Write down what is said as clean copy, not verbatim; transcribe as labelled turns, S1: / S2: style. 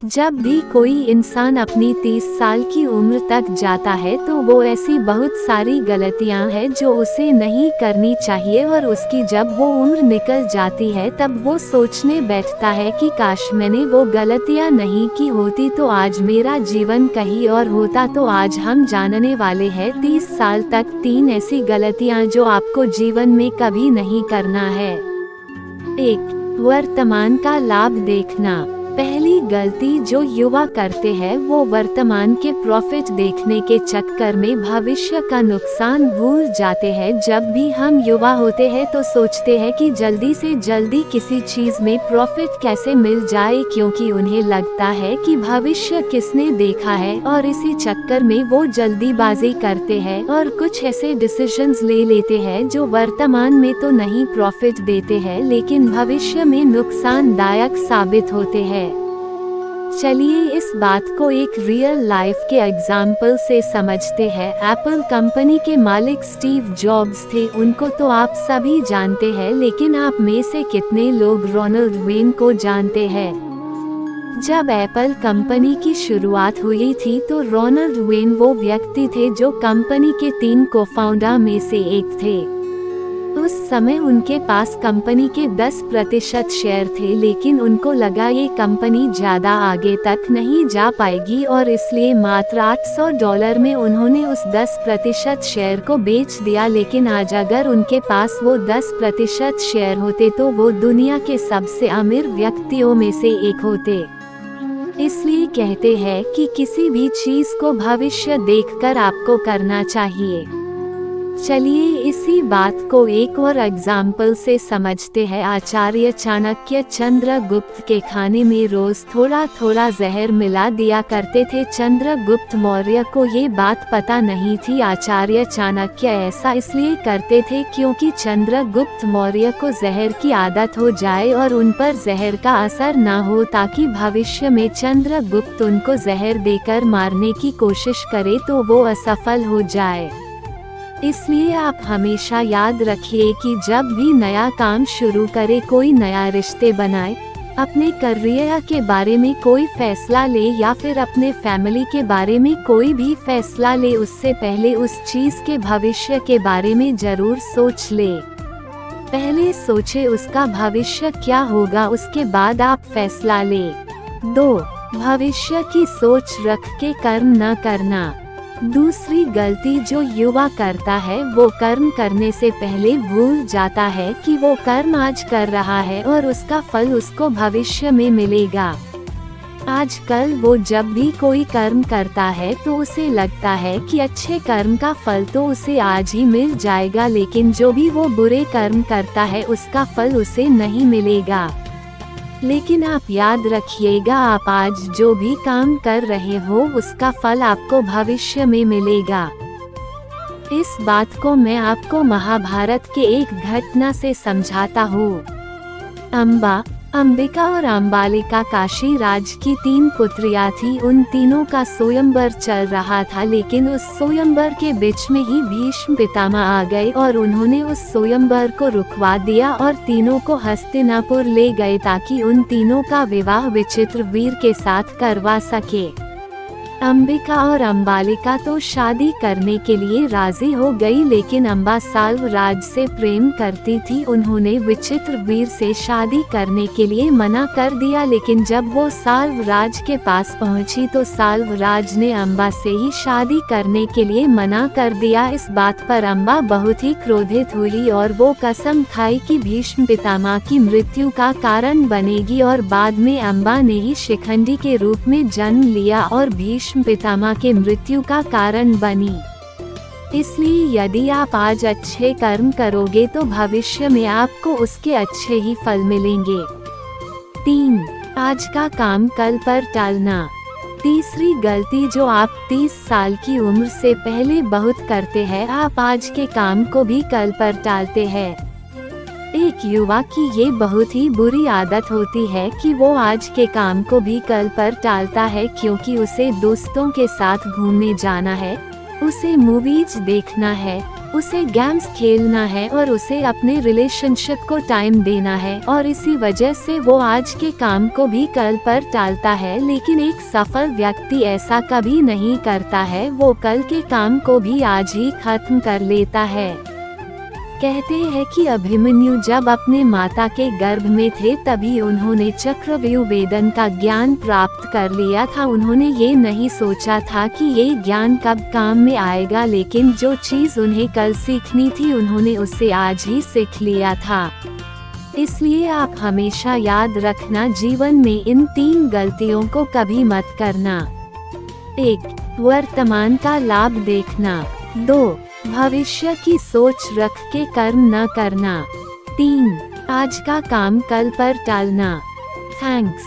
S1: जब भी कोई इंसान अपनी 30 साल की उम्र तक जाता है तो वो ऐसी बहुत सारी गलतियां हैं जो उसे नहीं करनी चाहिए, और उसकी जब वो उम्र निकल जाती है तब वो सोचने बैठता है कि काश मैंने वो गलतियां नहीं की होती तो आज मेरा जीवन कहीं और होता। तो आज हम जानने वाले हैं 30 साल तक 3 ऐसी गलतियां जो आपको जीवन में कभी नहीं करना है। 1. वर्तमान का लाभ देखना। पहली गलती जो युवा करते हैं वो वर्तमान के प्रॉफिट देखने के चक्कर में भविष्य का नुकसान भूल जाते हैं। जब भी हम युवा होते हैं तो सोचते हैं कि जल्दी से जल्दी किसी चीज में प्रॉफिट कैसे मिल जाए, क्योंकि उन्हें लगता है कि भविष्य किसने देखा है, और इसी चक्कर में वो जल्दीबाजी करते हैं और कुछ ऐसे डिसीजंस ले लेते हैं जो वर्तमान में तो नहीं प्रॉफिट देते हैं लेकिन भविष्य में नुकसानदायक साबित होते हैं। चलिए इस बात को एक रियल लाइफ के एग्जाम्पल से समझते हैं। एप्पल कंपनी के मालिक स्टीव जॉब्स थे। उनको तो आप सभी जानते हैं, लेकिन आप में से कितने लोग रोनाल्ड वेन को जानते हैं? जब एप्पल कंपनी की शुरुआत हुई थी तो रोनाल्ड वेन वो व्यक्ति थे जो कंपनी के 3 को-फाउंडर में से एक थे। उस समय उनके पास कंपनी के 10% शेयर थे, लेकिन उनको लगा ये कंपनी ज्यादा आगे तक नहीं जा पाएगी और इसलिए मात्र $800 में उन्होंने उस 10% शेयर को बेच दिया। लेकिन आज अगर उनके पास वो 10% शेयर होते तो वो दुनिया के सबसे अमीर व्यक्तियों में से एक होते। इसलिए कहते हैं कि किसी भी चीज को भविष्य देखकर आपको करना चाहिए। चलिए इसी बात को एक और एग्जाम्पल से समझते हैं। आचार्य चाणक्य चंद्रगुप्त के खाने में रोज थोड़ा थोड़ा जहर मिला दिया करते थे। चंद्रगुप्त मौर्य को ये बात पता नहीं थी। आचार्य चाणक्य ऐसा इसलिए करते थे क्योंकि चंद्रगुप्त मौर्य को जहर की आदत हो जाए और उन पर जहर का असर न हो, ताकि भविष्य में चंद्रगुप्त उनको जहर देकर मारने की कोशिश करे तो वो असफल हो जाए। इसलिए आप हमेशा याद रखिए कि जब भी नया काम शुरू करे, कोई नया रिश्ते बनाए, अपने करियर के बारे में कोई फैसला ले या फिर अपने फैमिली के बारे में कोई भी फैसला ले, उससे पहले उस चीज के भविष्य के बारे में जरूर सोच ले। पहले सोचे उसका भविष्य क्या होगा, उसके बाद आप फैसला ले। 2. भविष्य की सोच रख के कर्म न करना। दूसरी गलती जो युवा करता है वो कर्म करने से पहले भूल जाता है कि वो कर्म आज कर रहा है और उसका फल उसको भविष्य में मिलेगा। आजकल वो जब भी कोई कर्म करता है तो उसे लगता है कि अच्छे कर्म का फल तो उसे आज ही मिल जाएगा, लेकिन जो भी वो बुरे कर्म करता है उसका फल उसे नहीं मिलेगा। लेकिन आप याद रखिएगा, आप आज जो भी काम कर रहे हो उसका फल आपको भविष्य में मिलेगा। इस बात को मैं आपको महाभारत के एक घटना से समझाता हूँ। अंबिका और अंबालिका काशी राज की 3 पुत्रियां थी। उन तीनों का स्वयंवर चल रहा था, लेकिन उस स्वयंवर के बीच में ही भीष्म पितामह आ गए और उन्होंने उस स्वयंवर को रुकवा दिया और तीनों को हस्तिनापुर ले गए ताकि उन तीनों का विवाह विचित्रवीर के साथ करवा सके। अंबिका और अंबालिका तो शादी करने के लिए राजी हो गई, लेकिन अंबा साल्वराज से प्रेम करती थी। उन्होंने विचित्रवीर से शादी करने के लिए मना कर दिया, लेकिन जब वो साल्वराज के पास पहुंची तो साल्वराज ने अंबा से ही शादी करने के लिए मना कर दिया। इस बात पर अंबा बहुत ही क्रोधित हुई और वो कसम खाई कि भीष्म पितामह की मृत्यु का कारण बनेगी, और बाद में अंबा ने ही शिखंडी के रूप में जन्म लिया और भीष्म पितामह के मृत्यु का कारण बनी। इसलिए यदि आप आज अच्छे कर्म करोगे तो भविष्य में आपको उसके अच्छे ही फल मिलेंगे। 3. आज का काम कल पर टालना। तीसरी गलती जो आप 30 साल की उम्र से पहले बहुत करते हैं, आप आज के काम को भी कल पर टालते हैं। एक युवा की ये बहुत ही बुरी आदत होती है कि वो आज के काम को भी कल पर टालता है, क्योंकि उसे दोस्तों के साथ घूमने जाना है, उसे मूवीज देखना है, उसे गेम्स खेलना है और उसे अपने रिलेशनशिप को टाइम देना है, और इसी वजह से वो आज के काम को भी कल पर टालता है। लेकिन एक सफल व्यक्ति ऐसा कभी नहीं करता है, वो कल के काम को भी आज ही खत्म कर लेता है। कहते हैं कि अभिमन्यु जब अपने माता के गर्भ में थे तभी उन्होंने चक्रव्यूह वेदन का ज्ञान प्राप्त कर लिया था। उन्होंने ये नहीं सोचा था कि ये ज्ञान कब काम में आएगा, लेकिन जो चीज़ उन्हें कल सीखनी थी उन्होंने उसे आज ही सीख लिया था। इसलिए आप हमेशा याद रखना, जीवन में इन 3 गलतियों को कभी मत करना। 1. वर्तमान का लाभ देखना। 2. भविष्य की सोच रख के कर्म न करना। 3. आज का काम कल पर टालना। थैंक्स।